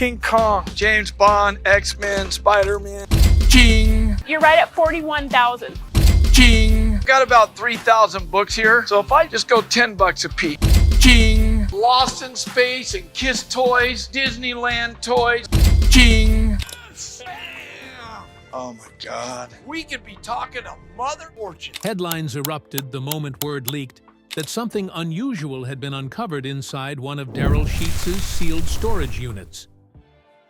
King Kong, James Bond, X-Men, Spider-Man. Ching. You're right at 41,000. Ching. Got about 3,000 books here, so if I just go $10 a piece. Ching. Lost in Space and Kiss toys, Disneyland toys. Ching. Oh my God. We could be talking a mother fortune. Headlines erupted the moment word leaked that something unusual had been uncovered inside one of Darrell Sheets' sealed storage units.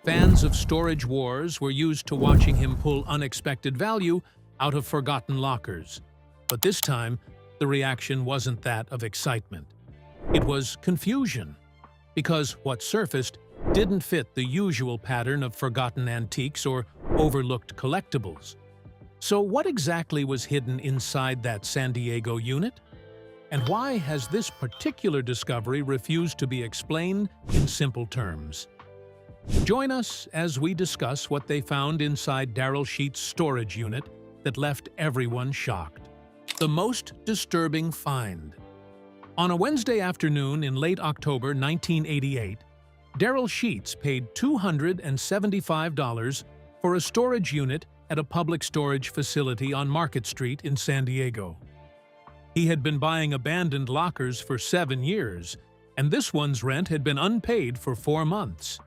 Fans of Storage Wars were used to watching him pull unexpected value out of forgotten lockers. But this time, the reaction wasn't that of excitement. It was confusion, because what surfaced didn't fit the usual pattern of forgotten antiques or overlooked collectibles. So what exactly was hidden inside that San Diego unit? And why has this particular discovery refused to be explained in simple terms? Join us as we discuss what they found inside Darrell Sheets' storage unit that left everyone shocked. The most disturbing find. On a Wednesday afternoon in late October 1988, Darrell Sheets paid $275 for a storage unit at a public storage facility on Market Street in San Diego. He had been buying abandoned lockers for 7 years, and this one's rent had been unpaid for 4 months.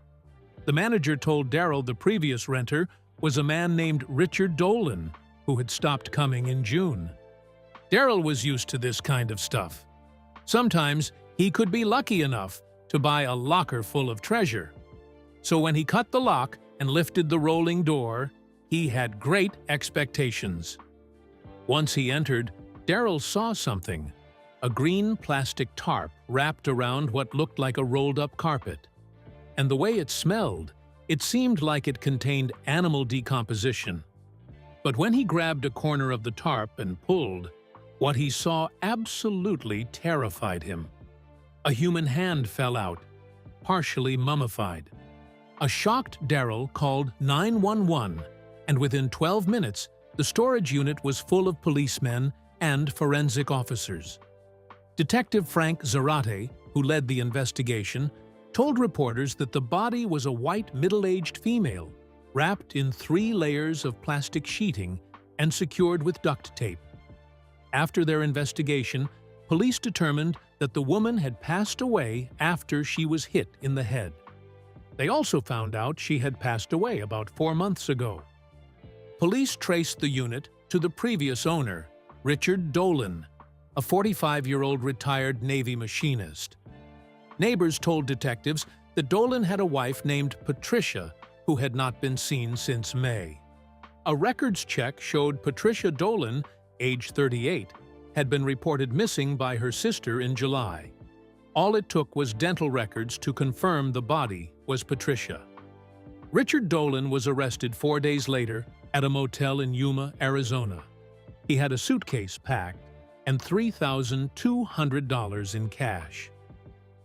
The manager told Daryl the previous renter was a man named Richard Dolan, who had stopped coming in June. Daryl was used to this kind of stuff. Sometimes he could be lucky enough to buy a locker full of treasure. So when he cut the lock and lifted the rolling door, he had great expectations. Once he entered, Daryl saw something, a green plastic tarp wrapped around what looked like a rolled-up carpet. And the way it smelled, it seemed like it contained animal decomposition. But when he grabbed a corner of the tarp and pulled, what he saw absolutely terrified him. A human hand fell out, partially mummified. A shocked Daryl called 911, and within 12 minutes, the storage unit was full of policemen and forensic officers. Detective Frank Zarate, who led the investigation, told reporters that the body was a white middle-aged female, wrapped in 3 layers of plastic sheeting and secured with duct tape. After their investigation, police determined that the woman had passed away after she was hit in the head. They also found out she had passed away about 4 months ago. Police traced the unit to the previous owner, Richard Dolan, a 45-year-old retired Navy machinist. Neighbors told detectives that Dolan had a wife named Patricia who had not been seen since May. A records check showed Patricia Dolan, age 38, had been reported missing by her sister in July. All it took was dental records to confirm the body was Patricia. Richard Dolan was arrested 4 days later at a motel in Yuma, Arizona. He had a suitcase packed and $3,200 in cash.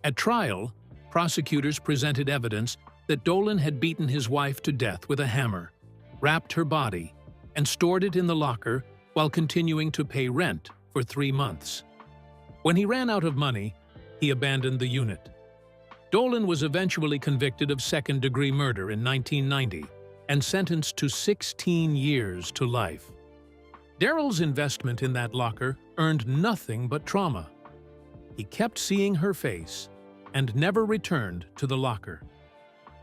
At trial, prosecutors presented evidence that Dolan had beaten his wife to death with a hammer, wrapped her body, and stored it in the locker while continuing to pay rent for 3 months. When he ran out of money, he abandoned the unit. Dolan was eventually convicted of second-degree murder in 1990 and sentenced to 16 years to life. Daryl's investment in that locker earned nothing but trauma. He kept seeing her face and never returned to the locker.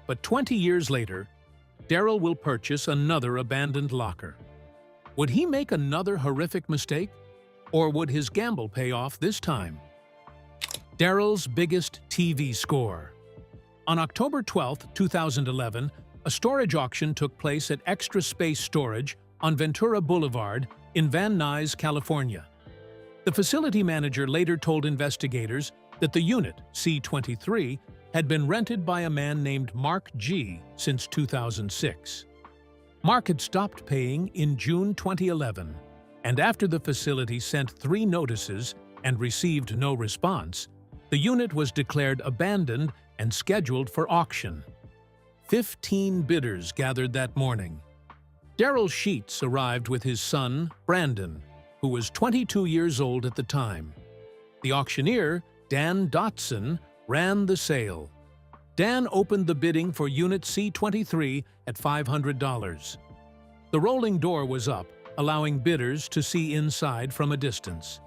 But 20 years later, Daryl will purchase another abandoned locker. Would he make another horrific mistake? Or would his gamble pay off this time? Daryl's biggest TV score. On October 12, 2011, a storage auction took place at Extra Space Storage on Ventura Boulevard in Van Nuys, California. The facility manager later told investigators that the unit, C-23, had been rented by a man named Mark G. since 2006. Mark had stopped paying in June 2011, and after the facility sent 3 notices and received no response, the unit was declared abandoned and scheduled for auction. 15 bidders gathered that morning. Darrell Sheets arrived with his son, Brandon, who was 22 years old at the time. The auctioneer, Dan Dotson, ran the sale. Dan opened the bidding for Unit C23 at $500. The rolling door was up, allowing bidders to see inside from a distance.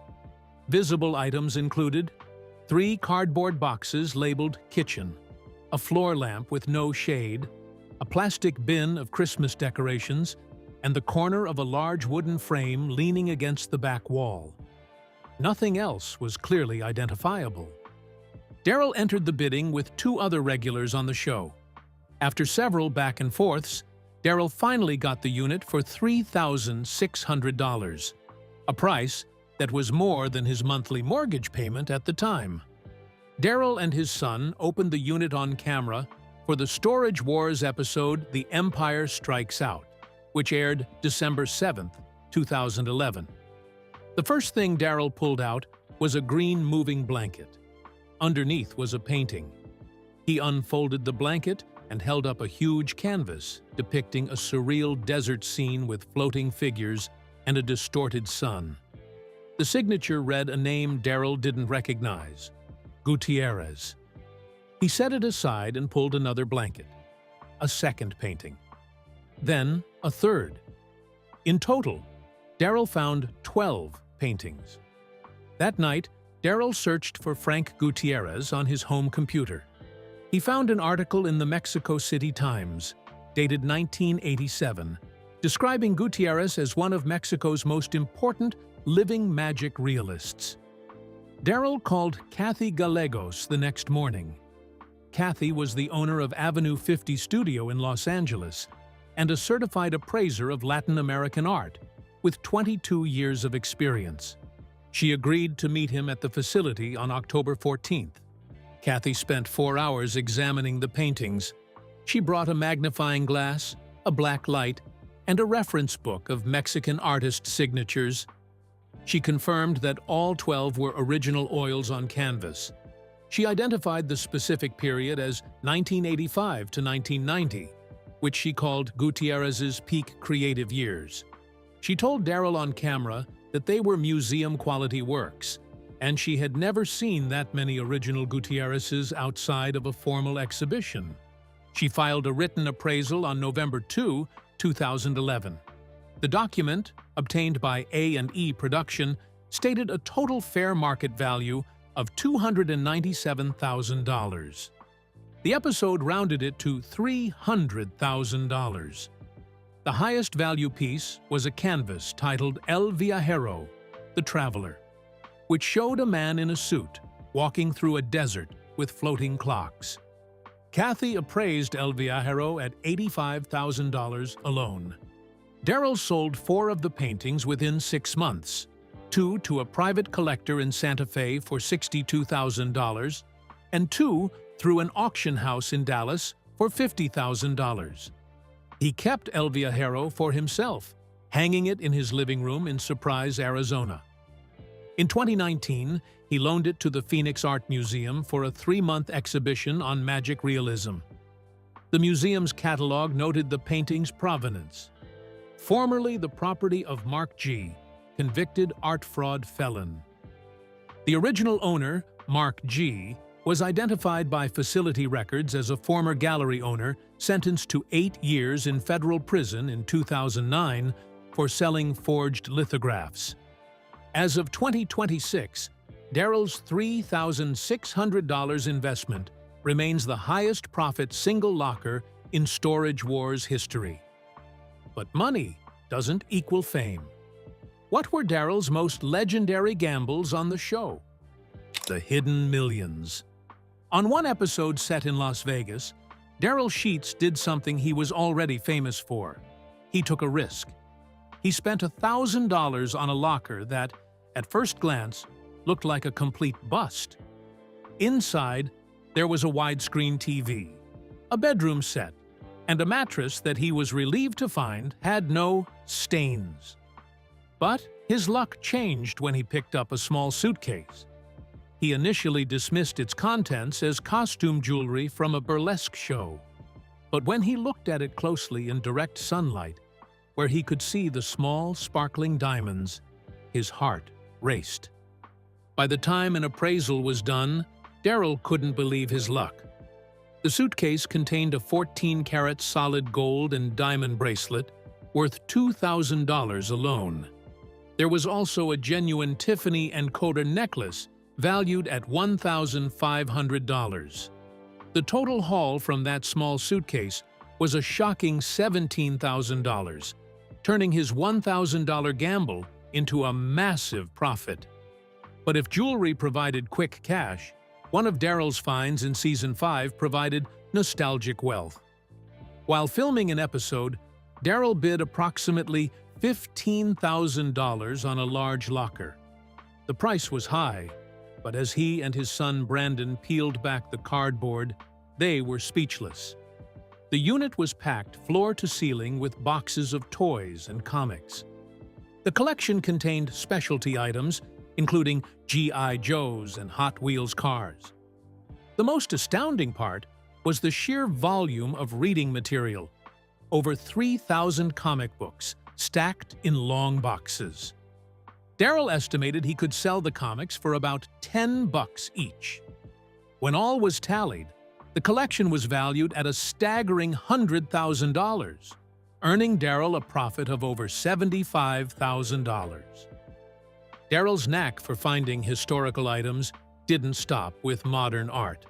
Visible items included 3 cardboard boxes labeled kitchen, a floor lamp with no shade, a plastic bin of Christmas decorations, and the corner of a large wooden frame leaning against the back wall. Nothing else was clearly identifiable. Daryl entered the bidding with 2 other regulars on the show. After several back and forths, Daryl finally got the unit for $3,600, a price that was more than his monthly mortgage payment at the time. Daryl and his son opened the unit on camera for the Storage Wars episode The Empire Strikes Out, which aired December 7, 2011. The first thing Daryl pulled out was a green moving blanket. Underneath was a painting. He unfolded the blanket and held up a huge canvas depicting a surreal desert scene with floating figures and a distorted sun. The signature read a name Daryl didn't recognize: Gutierrez. He set it aside and pulled another blanket. A second painting. Then a third. In total, Daryl found 12 paintings. That night, Daryl searched for Frank Gutierrez on his home computer. He found an article in the Mexico City Times, dated 1987, describing Gutierrez as one of Mexico's most important living magic realists. Daryl called Kathy Gallegos the next morning. Kathy was the owner of Avenue 50 Studio in Los Angeles and a certified appraiser of Latin American art with 22 years of experience. She agreed to meet him at the facility on October 14th. Kathy spent 4 hours examining the paintings. She brought a magnifying glass, a black light, and a reference book of Mexican artist signatures. She confirmed that all 12 were original oils on canvas. She identified the specific period as 1985 to 1990, which she called Gutierrez's peak creative years. She told Daryl on camera that they were museum-quality works, and she had never seen that many original Gutierrez's outside of a formal exhibition. She filed a written appraisal on November 2, 2011. The document, obtained by A&E Production, stated a total fair market value of $297,000. The episode rounded it to $300,000. The highest value piece was a canvas titled El Viajero, the Traveler, which showed a man in a suit walking through a desert with floating clocks. Kathy appraised El Viajero at $85,000 alone. Daryl sold 4 of the paintings within 6 months, 2 to a private collector in Santa Fe for $62,000, and 2 through an auction house in Dallas for $50,000. He kept El Viajero for himself, hanging it in his living room in Surprise, Arizona. In 2019, he loaned it to the Phoenix Art Museum for a 3-month exhibition on magic realism. The museum's catalog noted the painting's provenance. Formerly the property of Mark G., convicted art fraud felon. The original owner, Mark G., was identified by facility records as a former gallery owner sentenced to 8 years in federal prison in 2009 for selling forged lithographs. As of 2026, Daryl's $3,600 investment remains the highest profit single locker in Storage Wars history. But money doesn't equal fame. What were Daryl's most legendary gambles on the show? The hidden millions. On one episode set in Las Vegas, Darrell Sheets did something he was already famous for. He took a risk. He spent $1,000 on a locker that, at first glance, looked like a complete bust. Inside, there was a widescreen TV, a bedroom set, and a mattress that he was relieved to find had no stains. But his luck changed when he picked up a small suitcase. He initially dismissed its contents as costume jewelry from a burlesque show. But when he looked at it closely in direct sunlight, where he could see the small, sparkling diamonds, his heart raced. By the time an appraisal was done, Daryl couldn't believe his luck. The suitcase contained a 14-karat solid gold and diamond bracelet worth $2,000 alone. There was also a genuine Tiffany & Coder necklace valued at $1,500. The total haul from that small suitcase was a shocking $17,000, turning his $1,000 gamble into a massive profit. But if jewelry provided quick cash, one of Daryl's finds in Season 5 provided nostalgic wealth. While filming an episode, Daryl bid approximately $15,000 on a large locker. The price was high, but as he and his son Brandon peeled back the cardboard, they were speechless. The unit was packed floor to ceiling with boxes of toys and comics. The collection contained specialty items, including G.I. Joes and Hot Wheels cars. The most astounding part was the sheer volume of reading material. Over 3,000 comic books stacked in long boxes. Daryl estimated he could sell the comics for about $10 each. When all was tallied, the collection was valued at a staggering $100,000, earning Daryl a profit of over $75,000. Daryl's knack for finding historical items didn't stop with modern art.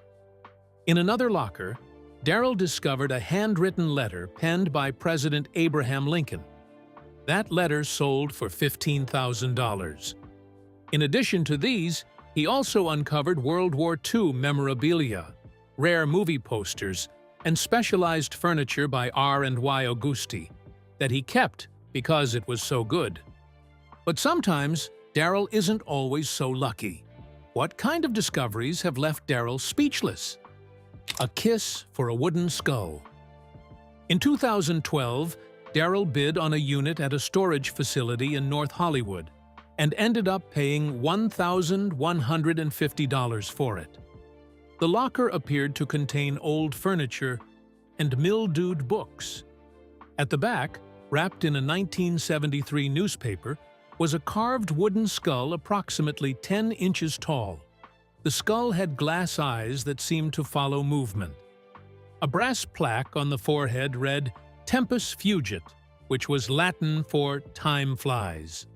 In another locker, Daryl discovered a handwritten letter penned by President Abraham Lincoln. That letter sold for $15,000. In addition to these, he also uncovered World War II memorabilia, rare movie posters, and specialized furniture by R&Y Augusti that he kept because it was so good. But sometimes, Daryl isn't always so lucky. What kind of discoveries have left Daryl speechless? A kiss for a wooden skull. In 2012, Daryl bid on a unit at a storage facility in North Hollywood and ended up paying $1,150 for it. The locker appeared to contain old furniture and mildewed books. At the back, wrapped in a 1973 newspaper, was a carved wooden skull approximately 10 inches tall. The skull had glass eyes that seemed to follow movement. A brass plaque on the forehead read Tempus Fugit, which was Latin for time flies.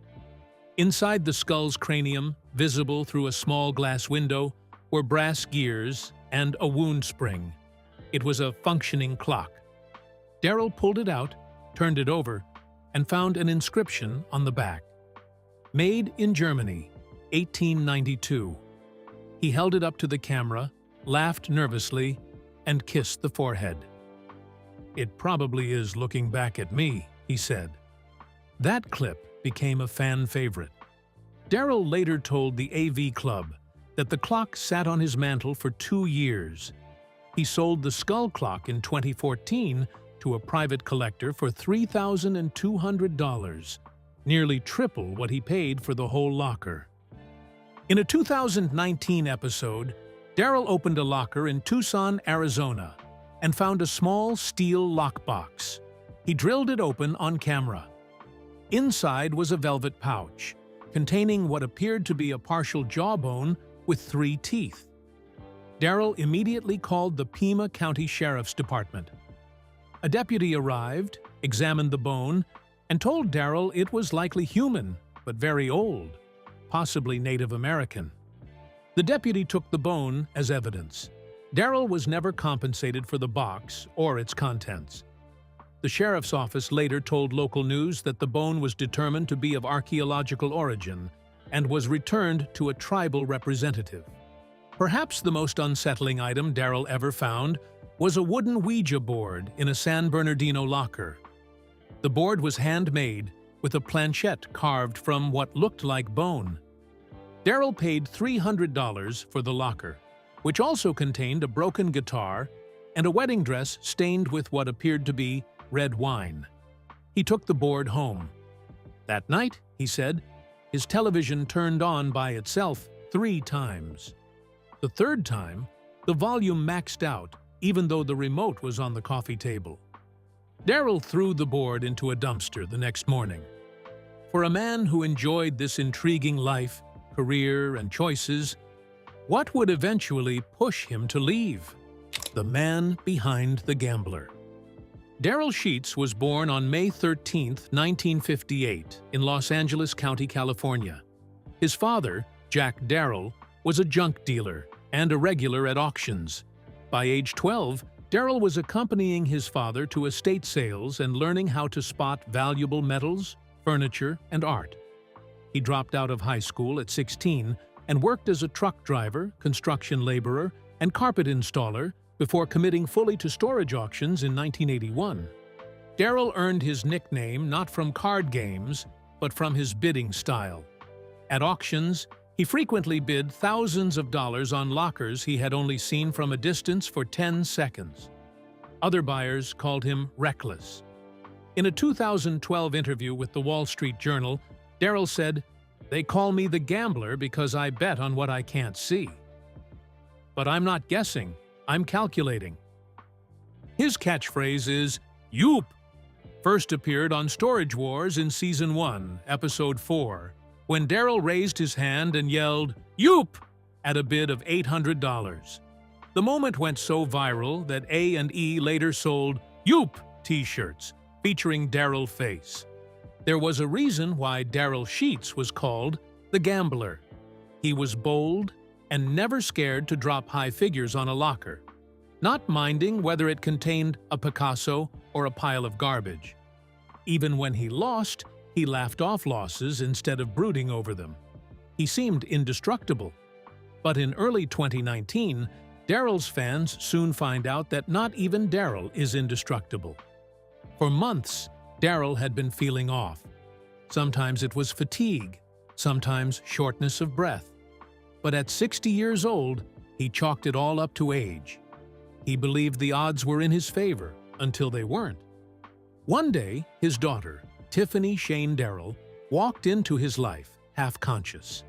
Inside the skull's cranium, visible through a small glass window, were brass gears and a wound spring. It was a functioning clock. Daryl pulled it out, turned it over, and found an inscription on the back. Made in Germany, 1892. He held it up to the camera, laughed nervously, and kissed the forehead. "It probably is looking back at me," he said. That clip became a fan favorite. Daryl later told the AV Club that the clock sat on his mantle for 2 years. He sold the skull clock in 2014 to a private collector for $3,200, nearly triple what he paid for the whole locker. In a 2019 episode, Daryl opened a locker in Tucson, Arizona, and found a small steel lockbox. He drilled it open on camera. Inside was a velvet pouch, containing what appeared to be a partial jawbone with 3 teeth. Daryl immediately called the Pima County Sheriff's Department. A deputy arrived, examined the bone, and told Daryl it was likely human, but very old, possibly Native American. The deputy took the bone as evidence. Daryl was never compensated for the box or its contents. The sheriff's office later told local news that the bone was determined to be of archaeological origin and was returned to a tribal representative. Perhaps the most unsettling item Daryl ever found was a wooden Ouija board in a San Bernardino locker. The board was handmade with a planchette carved from what looked like bone. Daryl paid $300 for the locker, which also contained a broken guitar and a wedding dress stained with what appeared to be red wine. He took the board home. That night, he said, his television turned on by itself 3 times. The 3rd time, the volume maxed out, even though the remote was on the coffee table. Daryl threw the board into a dumpster the next morning. For a man who enjoyed this intriguing life, career, and choices, what would eventually push him to leave? The man behind the gambler. Darrell Sheets was born on May 13, 1958, in Los Angeles County, California. His father, Jack Darrell, was a junk dealer and a regular at auctions. By age 12, Darrell was accompanying his father to estate sales and learning how to spot valuable metals, furniture, and art. He dropped out of high school at 16 and worked as a truck driver, construction laborer, and carpet installer before committing fully to storage auctions in 1981. Darrell earned his nickname not from card games, but from his bidding style. At auctions, he frequently bid thousands of dollars on lockers he had only seen from a distance for 10 seconds. Other buyers called him reckless. In a 2012 interview with the Wall Street Journal, Darrell said, "They call me the gambler because I bet on what I can't see. But I'm not guessing, I'm calculating." His catchphrase is, "Yoop!" First appeared on Storage Wars in Season 1, Episode 4, when Darrell raised his hand and yelled, "Yoop!" at a bid of $800. The moment went so viral that A&E later sold "Yoop" t-shirts featuring Darrell's face. There was a reason why Darrell Sheets was called the Gambler. He was bold and never scared to drop high figures on a locker, not minding whether it contained a Picasso or a pile of garbage. Even when he lost, he laughed off losses instead of brooding over them. He seemed indestructible. But in early 2019, Darrell's fans soon find out that not even Darrell is indestructible. For months, Darrell had been feeling off. Sometimes it was fatigue, sometimes shortness of breath. But at 60 years old, he chalked it all up to age. He believed the odds were in his favor until they weren't. One day, his daughter, Tiffany Shane Darrell, walked into his life, half-conscious.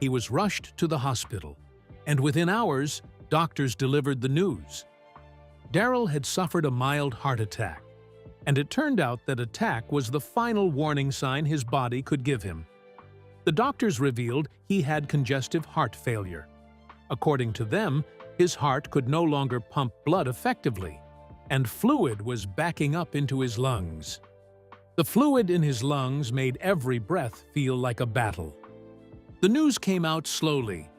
He was rushed to the hospital, and within hours, doctors delivered the news. Darrell had suffered a mild heart attack, and it turned out that attack was the final warning sign his body could give him. The doctors revealed he had congestive heart failure. According to them, his heart could no longer pump blood effectively, and fluid was backing up into his lungs. The fluid in his lungs made every breath feel like a battle. The news came out slowly,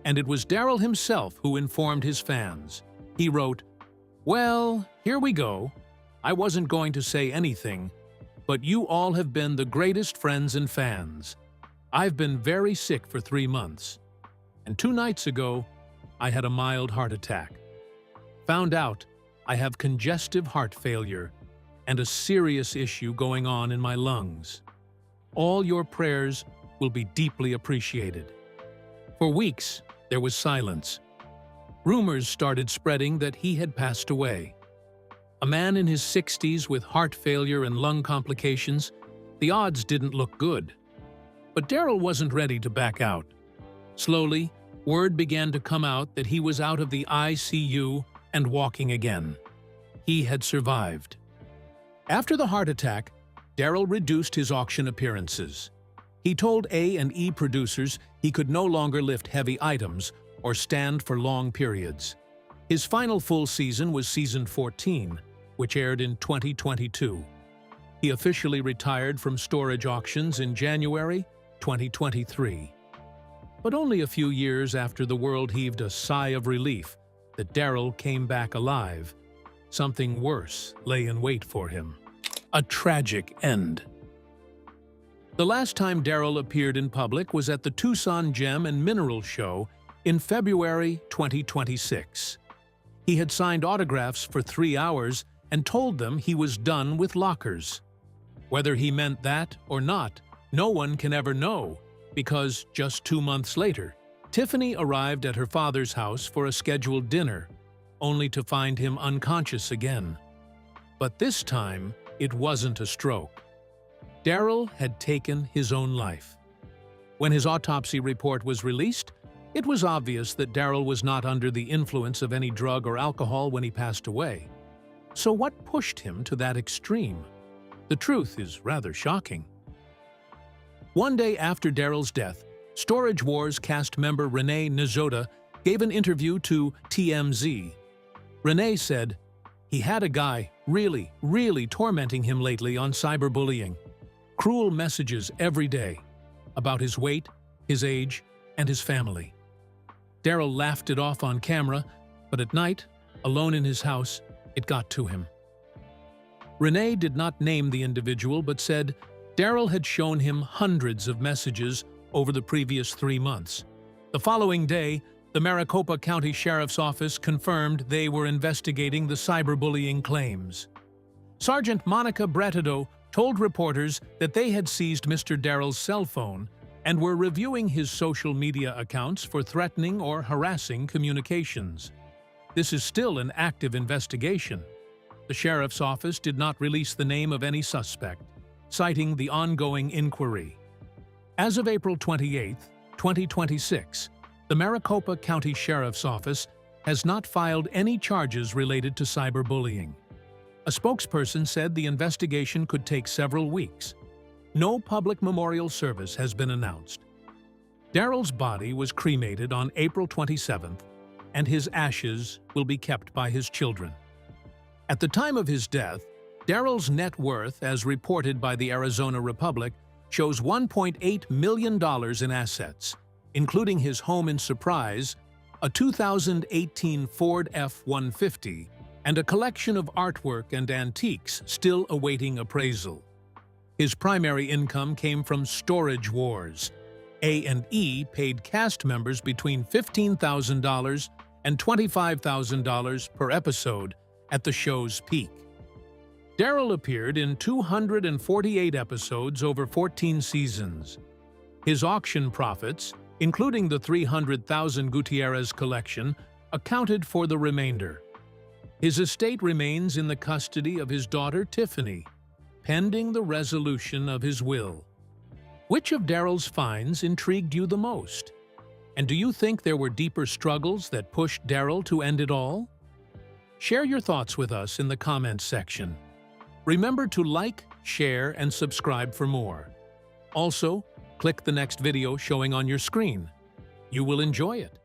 and it was Darrell himself who informed his fans. He wrote, "Well, here we go. I wasn't going to say anything, but you all have been the greatest friends and fans. I've been very sick for 3 months, and 2 nights ago, I had a mild heart attack. Found out I have congestive heart failure and a serious issue going on in my lungs. All your prayers will be deeply appreciated." For weeks, there was silence. Rumors started spreading that he had passed away. A man in his 60s with heart failure and lung complications, the odds didn't look good. But Darrell wasn't ready to back out. Slowly, word began to come out that he was out of the ICU and walking again. He had survived. After the heart attack, Darrell reduced his auction appearances. He told A&E producers he could no longer lift heavy items or stand for long periods. His final full season was Season 14, which aired in 2022. He officially retired from storage auctions in January 2023. But only a few years after the world heaved a sigh of relief that Darrell came back alive, something worse lay in wait for him. A tragic end. The last time Darrell appeared in public was at the Tucson Gem and Mineral Show in February 2026. He had signed autographs for 3 hours and told them he was done with lockers. Whether he meant that or not, no one can ever know, because just 2 months later, Tiffany arrived at her father's house for a scheduled dinner, only to find him unconscious again. But this time, it wasn't a stroke. Darrell had taken his own life. When his autopsy report was released, it was obvious that Darrell was not under the influence of any drug or alcohol when he passed away. So what pushed him to that extreme? The truth is rather shocking. One day after Darrell's death, Storage Wars cast member Renee Nzota gave an interview to TMZ. Renee said, "He had a guy really tormenting him lately on cyberbullying. Cruel messages every day about his weight, his age, and his family." Daryl laughed it off on camera, but at night, alone in his house, it got to him. Renee did not name the individual but said Daryl had shown him hundreds of messages over the previous 3 months. The following day, the Maricopa County Sheriff's Office confirmed they were investigating the cyberbullying claims. Sergeant Monica Brettato told reporters that they had seized Mr. Darrell's cell phone and were reviewing his social media accounts for threatening or harassing communications. This is still an active investigation. The sheriff's office did not release the name of any suspect, citing the ongoing inquiry. As of April 28, 2026, the Maricopa County Sheriff's Office has not filed any charges related to cyberbullying. A spokesperson said the investigation could take several weeks. No public memorial service has been announced. Darrell's body was cremated on April 27th, and his ashes will be kept by his children. At the time of his death, Darrell's net worth, as reported by the Arizona Republic, shows $1.8 million in assets, including his home in Surprise, a 2018 Ford F-150, and a collection of artwork and antiques still awaiting appraisal. His primary income came from Storage Wars. A&E paid cast members between $15,000 and $25,000 per episode at the show's peak. Daryl appeared in 248 episodes over 14 seasons. His auction profits, including the $300,000 Gutierrez collection, accounted for the remainder. His estate remains in the custody of his daughter Tiffany, pending the resolution of his will. Which of Darrell's finds intrigued you the most? And do you think there were deeper struggles that pushed Daryl to end it all? Share your thoughts with us in the comments section. Remember to like, share, and subscribe for more. Also, click the next video showing on your screen. You will enjoy it.